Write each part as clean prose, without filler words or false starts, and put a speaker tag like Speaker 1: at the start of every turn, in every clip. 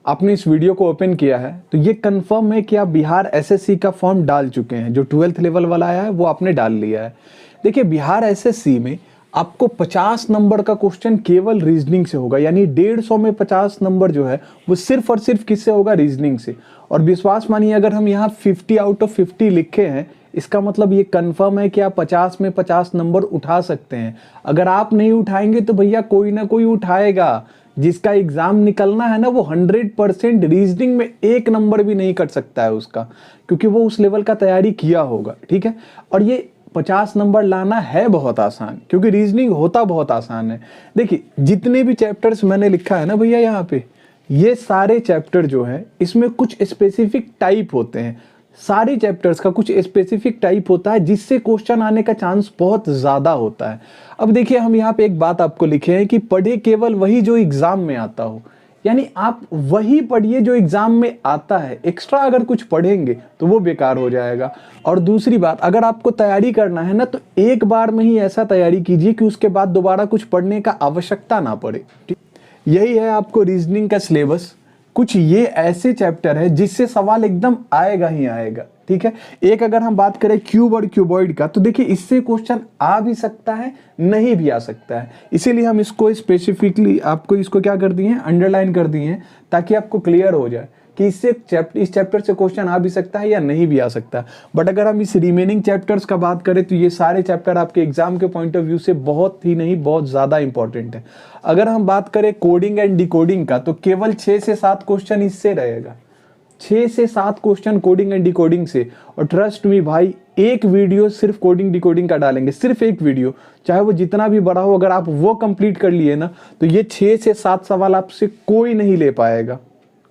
Speaker 1: आपने इस वीडियो को ओपन किया है तो ये कंफर्म है कि आप बिहार एसएससी का फॉर्म डाल चुके हैं। जो 12th लेवल वाला आया है वो आपने डाल लिया है। देखिए, बिहार एसएससी में आपको 50 नंबर का क्वेश्चन केवल रीजनिंग से होगा, यानी 150 में 50 नंबर जो है वो सिर्फ और सिर्फ किससे होगा? रीजनिंग से। और विश्वास मानिए, अगर हम यहाँ 50 आउट ऑफ 50 लिखे हैं, इसका मतलब ये कंफर्म है कि आप 50 में 50 नंबर उठा सकते हैं। अगर आप नहीं उठाएंगे तो भैया कोई ना कोई उठाएगा। जिसका एग्जाम निकलना है ना, वो 100% रीजनिंग में एक नंबर भी नहीं कट सकता है उसका, क्योंकि वो उस लेवल का तैयारी किया होगा। ठीक है, और ये 50 नंबर लाना है बहुत आसान, क्योंकि रीजनिंग होता बहुत आसान है। देखिए, जितने भी चैप्टर्स मैंने लिखा है ना भैया यहाँ पे, ये सारे चैप्टर जो है इसमें कुछ स्पेसिफिक टाइप होते हैं। सारे चैप्टर्स का कुछ स्पेसिफिक टाइप होता है जिससे क्वेश्चन आने का चांस बहुत ज़्यादा होता है। अब देखिए, हम यहाँ पे एक बात आपको लिखे हैं कि पढ़े केवल वही जो एग्जाम में आता हो, यानी आप वही पढ़िए जो एग्जाम में आता है। एक्स्ट्रा अगर कुछ पढ़ेंगे तो वो बेकार हो जाएगा। और दूसरी बात, अगर आपको तैयारी करना है ना, तो एक बार में ही ऐसा तैयारी कीजिए कि उसके बाद दोबारा कुछ पढ़ने का आवश्यकता ना पड़े। यही है आपको रीजनिंग का सिलेबस। कुछ ये ऐसे चैप्टर है जिससे सवाल एकदम आएगा ही आएगा। ठीक है, एक अगर हम बात करें क्यूब और क्यूबॉइड का, तो देखिए इससे क्वेश्चन आ भी सकता है, नहीं भी आ सकता है। इसीलिए हम इसको स्पेसिफिकली आपको इसको क्या कर दिए हैं? अंडरलाइन कर दिए हैं, ताकि आपको क्लियर हो जाए कि इस चैप्टर से क्वेश्चन आ भी सकता है या नहीं भी आ सकता। बट अगर हम इस रिमेनिंग चैप्टर्स का बात करें तो ये सारे चैप्टर आपके एग्जाम के पॉइंट ऑफ व्यू से बहुत ही नहीं, बहुत ज़्यादा इंपॉर्टेंट है। अगर हम बात करें कोडिंग एंड डिकोडिंग का, तो केवल 6 से 7 क्वेश्चन इससे रहेगा। 6 से 7 क्वेश्चन कोडिंग एंड डिकोडिंग से। और ट्रस्ट मी भाई, एक वीडियो सिर्फ कोडिंग डिकोडिंग का डालेंगे, सिर्फ एक वीडियो, चाहे वो जितना भी बड़ा हो, अगर आप वो कंप्लीट कर लिए ना, तो ये 6 से 7 सवाल आपसे कोई नहीं ले पाएगा,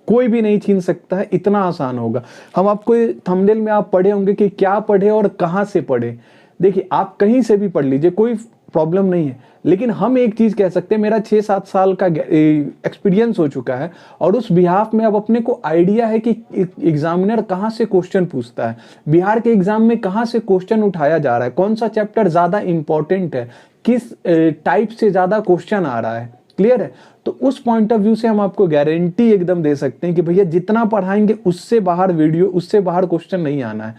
Speaker 1: कोई भी नहीं छीन सकता है। इतना आसान होगा। हम आपको थंबनेल में आप पढ़े होंगे कि क्या पढ़े और कहाँ से पढ़े। देखिए, आप कहीं से भी पढ़ लीजिए, कोई प्रॉब्लम नहीं है, लेकिन हम एक चीज कह सकते हैं, मेरा 6-7 साल का एक्सपीरियंस हो चुका है, और उस बिहाफ में अब अपने को आइडिया है कि एग्जामिनर कहाँ से क्वेश्चन पूछता है, बिहार के एग्जाम में कहाँ से क्वेश्चन उठाया जा रहा है, कौन सा चैप्टर ज्यादा इंपॉर्टेंट है, किस टाइप से ज्यादा क्वेश्चन आ रहा है। क्लियर है? तो उस पॉइंट ऑफ व्यू से हम आपको गारंटी एकदम दे सकते हैं कि भैया जितना पढ़ाएंगे उससे बाहर वीडियो, उससे बाहर क्वेश्चन नहीं आना है।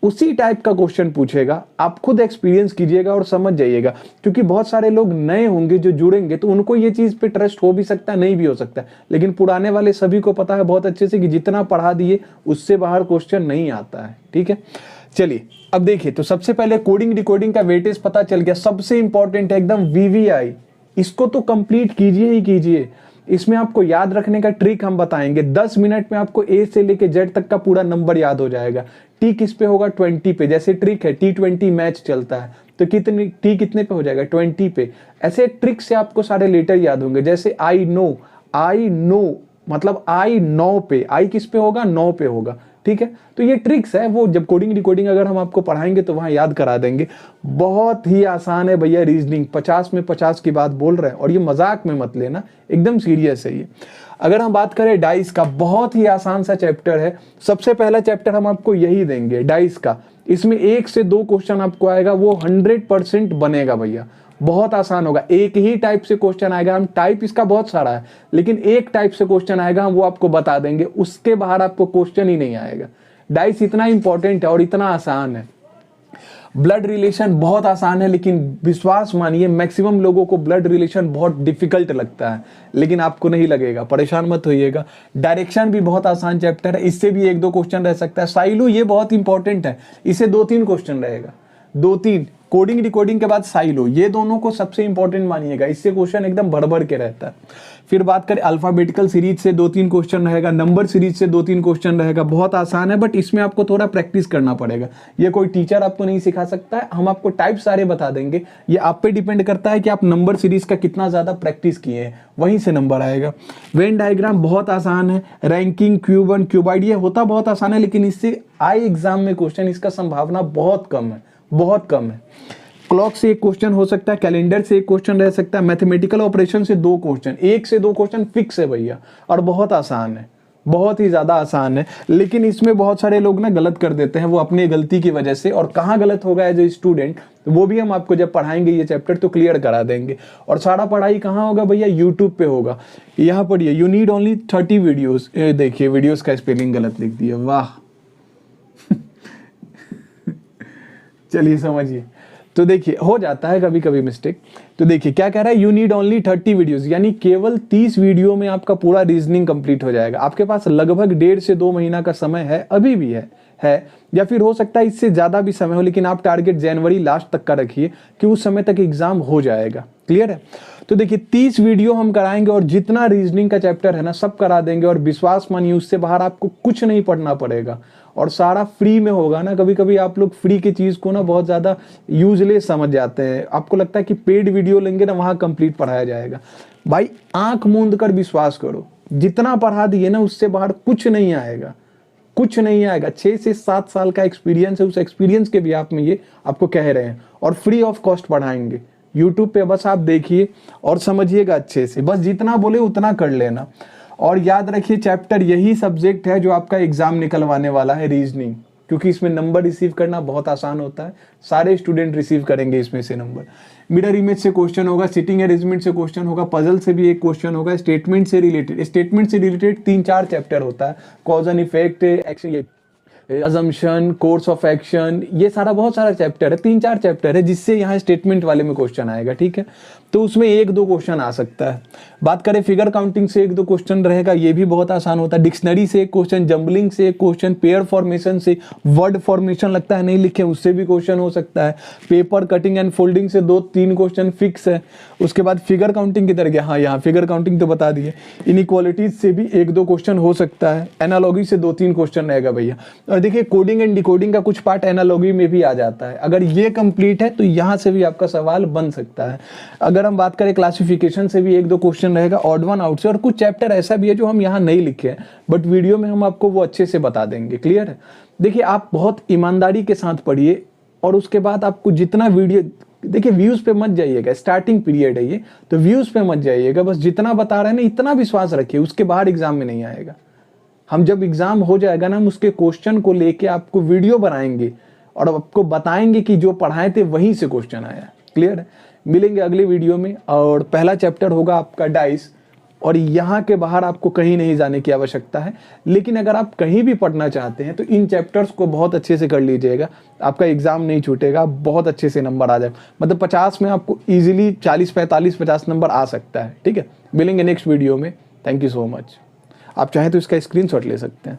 Speaker 1: उसी टाइप का क्वेश्चन पूछेगा। आप खुद एक्सपीरियंस कीजिएगा और समझ जाइएगा, क्योंकि बहुत सारे लोग नए होंगे जो जुड़ेंगे, तो उनको ये चीज पे ट्रस्ट हो भी सकता है, नहीं भी हो सकता है। लेकिन पुराने वाले सभी को पता है बहुत अच्छे से कि जितना पढ़ा दिए उससे बाहर क्वेश्चन नहीं आता है। ठीक है, चलिए अब देखिए, तो सबसे पहले कोडिंग डिकोडिंग का वेटेज पता चल गया। सबसे इंपॉर्टेंट है एकदम वीवीआई, इसको तो कंप्लीट कीजिए ही कीजिए। इसमें आपको याद रखने का ट्रिक हम बताएंगे। 10 मिनट में आपको ए से लेके जेड तक का पूरा नंबर याद हो जाएगा। टी किस पे होगा? 20 पे। जैसे ट्रिक है T20 मैच चलता है, तो कितनी टी कितने पे हो जाएगा? 20 पे। ऐसे ट्रिक से आपको सारे लेटर याद होंगे। जैसे आई नो मतलब आई 9 पे, आई किस पे होगा? 9 पे होगा। ठीक है, तो ये ट्रिक्स है, वो जब कोडिंग डिकोडिंग अगर हम आपको पढ़ाएंगे तो वहां याद करा देंगे। बहुत ही आसान है भैया रीजनिंग। 50 में 50 की बात बोल रहे हैं, और ये मजाक में मत लेना, एकदम सीरियस है ये। अगर हम बात करें डाइस का, बहुत ही आसान सा चैप्टर है। सबसे पहला चैप्टर हम आपको यही देंगे, डाइस का। इसमें 1 से 2 क्वेश्चन आपको आएगा, वो 100% बनेगा भैया। बहुत आसान होगा। एक ही टाइप से क्वेश्चन आएगा, हम टाइप इसका बहुत सारा है, लेकिन एक टाइप से क्वेश्चन आएगा, हम वो आपको बता देंगे। उसके बाहर आपको क्वेश्चन ही नहीं आएगा। डाइस इतना इंपॉर्टेंट है और इतना आसान है। ब्लड रिलेशन बहुत आसान है, लेकिन विश्वास मानिए मैक्सिमम लोगों को ब्लड रिलेशन बहुत डिफिकल्ट लगता है, लेकिन आपको नहीं लगेगा, परेशान मत होइएगा। डायरेक्शन भी बहुत आसान चैप्टर है, इससे भी 1-2 क्वेश्चन रह सकता है। साइलो ये बहुत इंपॉर्टेंट है, इससे 2-3 क्वेश्चन रहेगा, 2-3। कोडिंग डिकोडिंग के बाद साइलो, ये दोनों को सबसे इंपॉर्टेंट मानिएगा, इससे क्वेश्चन एकदम भर के रहता है। फिर बात करें अल्फाबेटिकल सीरीज से 2-3 क्वेश्चन रहेगा, नंबर सीरीज से 2-3 क्वेश्चन रहेगा। बहुत आसान है, बट इसमें आपको थोड़ा प्रैक्टिस करना पड़ेगा। ये कोई टीचर आपको नहीं सिखा सकता है, हम आपको टाइप सारे बता देंगे। ये आप पे डिपेंड करता है कि आप नंबर सीरीज का कितना ज्यादा प्रैक्टिस किए हैं, वहीं से नंबर आएगा। वेन डायग्राम बहुत आसान है। रैंकिंग, क्यूब, क्यूबाइड, ये होता बहुत आसान है, लेकिन इससे आए एग्जाम में क्वेश्चन, इसका संभावना बहुत कम है, बहुत कम है। क्लॉक से 1 क्वेश्चन हो सकता है, कैलेंडर से 1 क्वेश्चन रह सकता है, मैथमेटिकल ऑपरेशन से 2 क्वेश्चन, 1 से 2 क्वेश्चन फिक्स है भैया, और बहुत आसान है, बहुत ही ज़्यादा आसान है। लेकिन इसमें बहुत सारे लोग ना गलत कर देते हैं, वो अपनी गलती की वजह से। और कहाँ गलत होगा एज ए स्टूडेंट, तो वो भी हम आपको जब पढ़ाएंगे ये चैप्टर तो क्लियर करा देंगे। और सारा पढ़ाई कहाँ होगा भैया, यूट्यूब पे होगा। यहाँ पढ़िए, यू नीड ओनली 30 वीडियोस। देखिए वीडियोस का स्पेलिंग गलत लिख दिया, वाह। चलिए समझिए, तो देखिए हो जाता है कभी कभी मिस्टेक। तो देखिए क्या कह रहा है, यू नीड ओनली 30 वीडियोस, यानी केवल 30 वीडियो में आपका पूरा रीजनिंग कंप्लीट हो जाएगा। आपके पास लगभग 1.5 से 2 महीना का समय है, अभी भी है या फिर हो सकता है इससे ज़्यादा भी समय हो, लेकिन आप टारगेट जनवरी लास्ट तक का रखिए कि उस समय तक एग्जाम हो जाएगा। क्लियर है? तो देखिए 30 वीडियो हम कराएंगे और जितना रीजनिंग का चैप्टर है ना सब करा देंगे। और विश्वास मानिए उससे बाहर आपको कुछ नहीं पढ़ना पड़ेगा और सारा फ्री में होगा ना। कभी कभी आप लोग फ्री की चीज़ को ना बहुत ज़्यादा यूजलेस समझ जाते हैं, आपको लगता है कि पेड वीडियो लेंगे ना वहाँ कंप्लीट पढ़ाया जाएगा। भाई आंख मूंद कर विश्वास करो, जितना पढ़ा दिए ना उससे बाहर कुछ नहीं आएगा, कुछ नहीं आएगा। 6 से 7 साल का एक्सपीरियंस है, उस एक्सपीरियंस के भी आप में ये आपको कह रहे हैं। और फ्री ऑफ कॉस्ट पढ़ाएंगे यूट्यूब पे, बस आप देखिए और समझिएगा अच्छे से, बस जितना बोले उतना कर लेना। और याद रखिए चैप्टर यही सब्जेक्ट है जो आपका एग्जाम निकलवाने वाला है, रीजनिंग, क्योंकि इसमें नंबर रिसीव करना बहुत आसान होता है, सारे स्टूडेंट रिसीव करेंगे इसमें से नंबर। मिरर इमेज से क्वेश्चन होगा, सिटिंग अरेंजमेंट से क्वेश्चन होगा, पजल से भी एक क्वेश्चन होगा, स्टेटमेंट से रिलेटेड 3-4 चैप्टर होता है, cause and effect, action, assumption, course of action, ये सारा बहुत सारा चैप्टर है, 3-4 चैप्टर है, जिससे यहाँ स्टेटमेंट वाले में क्वेश्चन आएगा। ठीक है, तो उसमें 1-2 क्वेश्चन आ सकता है। बात करें फिगर काउंटिंग से 1-2 क्वेश्चन रहेगा, ये भी बहुत आसान होता है। डिक्शनरी से एक क्वेश्चन, जंबलिंग से एक क्वेश्चन, पेयर फॉर्मेशन से, वर्ड फॉर्मेशन लगता है नहीं लिखे उससे भी क्वेश्चन हो सकता है। पेपर कटिंग एंड फोल्डिंग से 2-3 क्वेश्चन फिक्स है। उसके बाद फिगर काउंटिंग किधर गया, हाँ यहाँ फिगर काउंटिंग तो बता दिए। इनइक्वालिटीज से भी 1-2 क्वेश्चन हो सकता है। एनालॉगी से 2-3 क्वेश्चन रहेगा भैया। और देखिए कोडिंग एंड डिकोडिंग का कुछ पार्ट एनालॉगी में भी आ जाता है। अगर ये कंप्लीट है तो यहाँ से भी आपका सवाल बन सकता है। अगर हम बात करें क्लासिफिकेशन से भी 1-2 क्वेश्चन रहेगा, ऑड वन आउट से। और कुछ चैप्टर ऐसा भी है जो हम यहाँ नहीं लिखे हैं, बट वीडियो में हम आपको वो अच्छे से बता देंगे। क्लियर है? देखिए आप बहुत ईमानदारी के साथ पढ़िए और उसके बाद आपको जितना वीडियो, देखिए व्यूज पे मत जाइएगा, स्टार्टिंग पीरियड है ये, तो व्यूज पे मत जाइएगा। बस जितना बता रहे हैं ना इतना विश्वास रखिए, उसके बाहर एग्जाम में नहीं आएगा। हम जब एग्जाम हो जाएगा ना हम उसके क्वेश्चन को लेके आपको वीडियो बनाएंगे और आपको बताएंगे कि जो पढ़ाए थे वहीं से क्वेश्चन आया। क्लियर है? मिलेंगे अगली वीडियो में। और पहला चैप्टर होगा आपका डाइस, और यहाँ के बाहर आपको कहीं नहीं जाने की आवश्यकता है। लेकिन अगर आप कहीं भी पढ़ना चाहते हैं तो इन चैप्टर्स को बहुत अच्छे से कर लीजिएगा, आपका एग्जाम नहीं छूटेगा, बहुत अच्छे से नंबर आ जाए। मतलब 50 में आपको इजीली 40-45-50 नंबर आ सकता है। ठीक है, मिलेंगे नेक्स्ट वीडियो में। Thank you so much. आप चाहें तो इसका स्क्रीनशॉट ले सकते हैं।